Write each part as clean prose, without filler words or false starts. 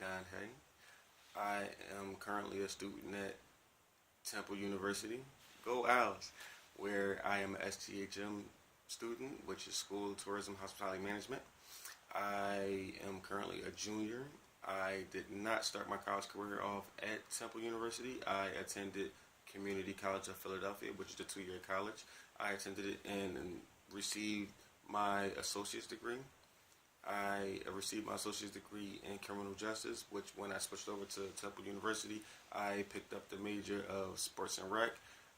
Don Hay. I am currently a student at Temple University, Go Owls, where I am a STHM student, which is School of Tourism Hospitality Management. I am currently a junior. I did not start my college career off at Temple University. I attended Community College of Philadelphia, which is a 2-year college. I attended it and received my associate's degree. I received my associate's degree in criminal justice, which when I switched over to Temple University, I picked up the major of sports and rec.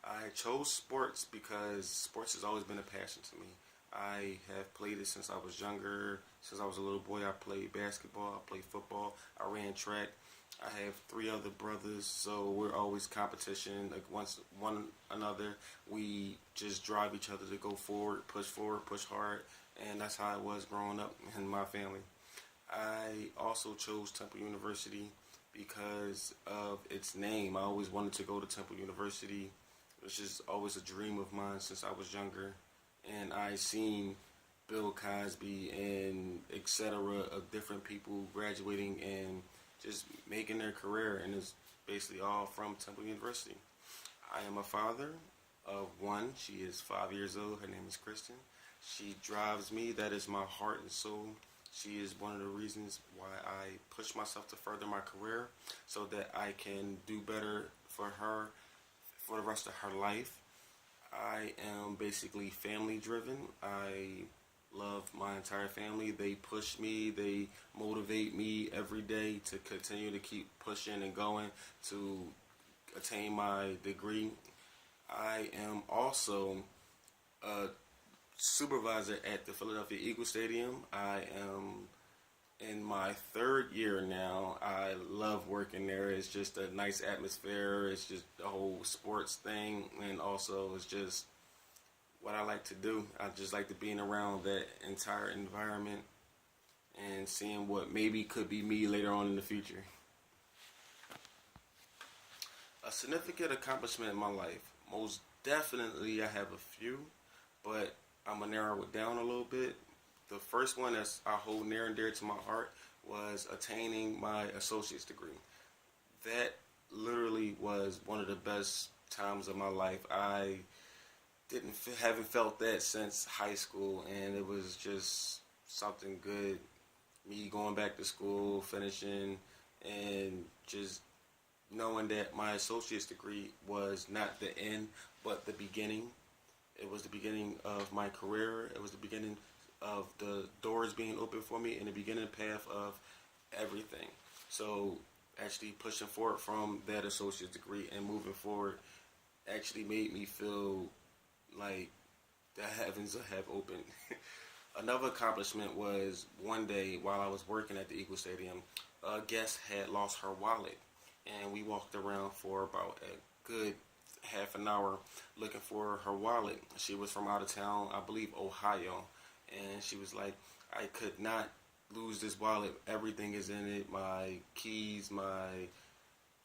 I chose sports because sports has always been a passion to me. I have played it since I was younger. Since I was a little boy, I played basketball, I played football, I ran track. I have 3 other brothers, so we're always competition. Like once one another, we just drive each other to go forward, push hard, and that's how it was growing up in my family. I also chose Temple University because of its name. I always wanted to go to Temple University. It was just always a dream of mine since I was younger, and I seen Bill Cosby and etc. of different people graduating and just making their career, and it's basically all from Temple University. I am a father of one. She is 5 years old. Her name is Kristen. She drives me. That is my heart and soul. She is one of the reasons why I push myself to further my career so that I can do better for her for the rest of her life. I am basically family driven. I love my entire family. They push me, they motivate me every day to continue to keep pushing and going to attain my degree. I am also a supervisor at the Philadelphia Eagles Stadium. I am in my 3rd year now. I love working there. It's just a nice atmosphere. It's just the whole sports thing, and also it's just what I like to do. I just like to being around that entire environment and seeing what maybe could be me later on in the future. A significant accomplishment in my life. Most definitely I have a few, but I'm going to narrow it down a little bit. The first one that I hold near and dear to my heart was attaining my associate's degree. That literally was one of the best times of my life. I haven't felt that since high school, and it was just something good. Me going back to school, finishing, and just knowing that my associate's degree was not the end, but the beginning. It was the beginning of my career. It was the beginning of the doors being open for me and the beginning path of everything. So actually pushing forward from that associate's degree and moving forward actually made me feel like the heavens have opened. Another accomplishment was one day while I was working at the Eagle Stadium, a guest had lost her wallet, and we walked around for about a good half an hour looking for her wallet. She was from out of town, I believe Ohio, and she was like, I could not lose this wallet. Everything is in it, my keys, my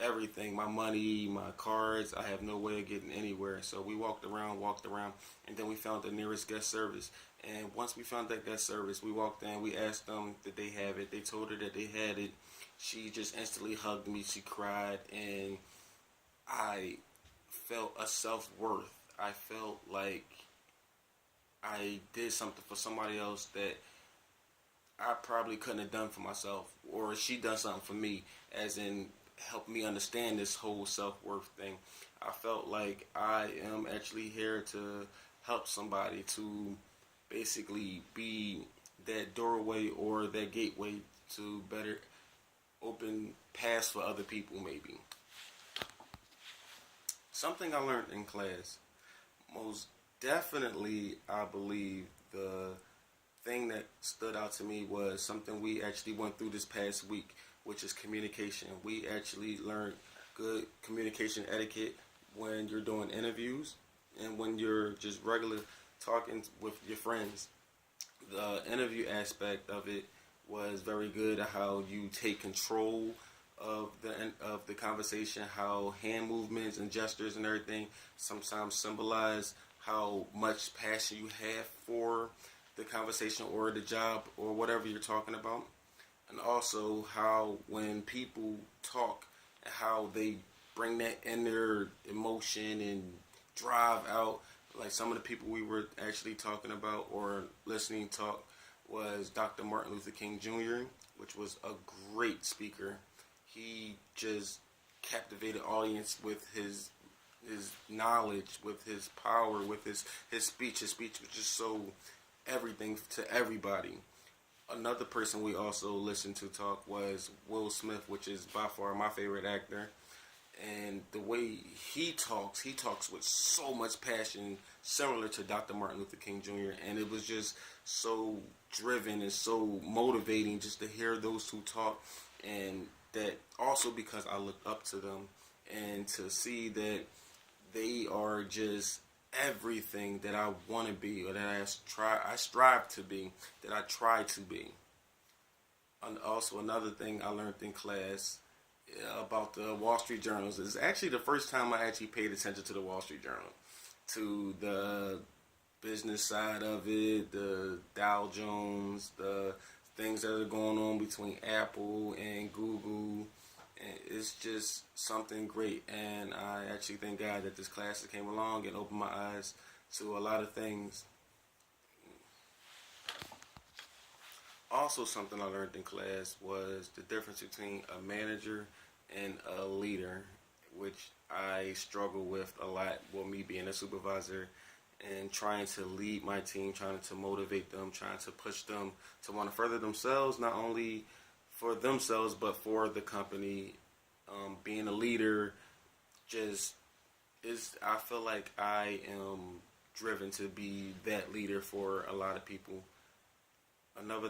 everything, my money, my cards. I have no way of getting anywhere. So we walked around, and then we found the nearest guest service. And once we found that guest service, we walked in, we asked them did they have it. They told her that they had it. She just instantly hugged me, she cried, and I felt a self-worth. I felt like I did something for somebody else that I probably couldn't have done for myself, or she done something for me, as in help me understand this whole self-worth thing. I felt like I am actually here to help somebody, to basically be that doorway or that gateway to better open paths for other people maybe. Something I learned in class. Most definitely, I believe the thing that stood out to me was something we actually went through this past week, which is communication. We actually learned good communication etiquette when you're doing interviews and when you're just regular talking with your friends. The interview aspect of it was very good. How you take control of the conversation, how hand movements and gestures and everything sometimes symbolize how much passion you have for the conversation or the job or whatever you're talking about. and also how when people talk, how they bring that inner emotion and drive out. Like some of the people we were actually talking about or listening talk was Dr. Martin Luther King Jr., which was a great speaker. He just captivated audience with his knowledge, with his power, with his speech. His speech was just so everything to everybody. Another person we also listened to talk was Will Smith, which is by far my favorite actor. And the way he talks with so much passion, similar to Dr. Martin Luther King Jr. And it was just so driven and so motivating just to hear those two talk, and that also because I look up to them and to see that they are just everything that I want to be or that I strive to be, that I try to be. And also another thing I learned in class about the Wall Street Journals is actually the first time I actually paid attention to the Wall Street Journal, to the business side of it, the Dow Jones, the things that are going on between Apple and Google. And it's just something great, and I actually thank God that this class came along and opened my eyes to a lot of things. Also, something I learned in class was the difference between a manager and a leader, which I struggle with a lot. Well, me being a supervisor and trying to lead my team, trying to motivate them, trying to push them to want to further themselves, not only for themselves but for the company. Being a leader just is. I feel like I am driven to be that leader for a lot of people. Another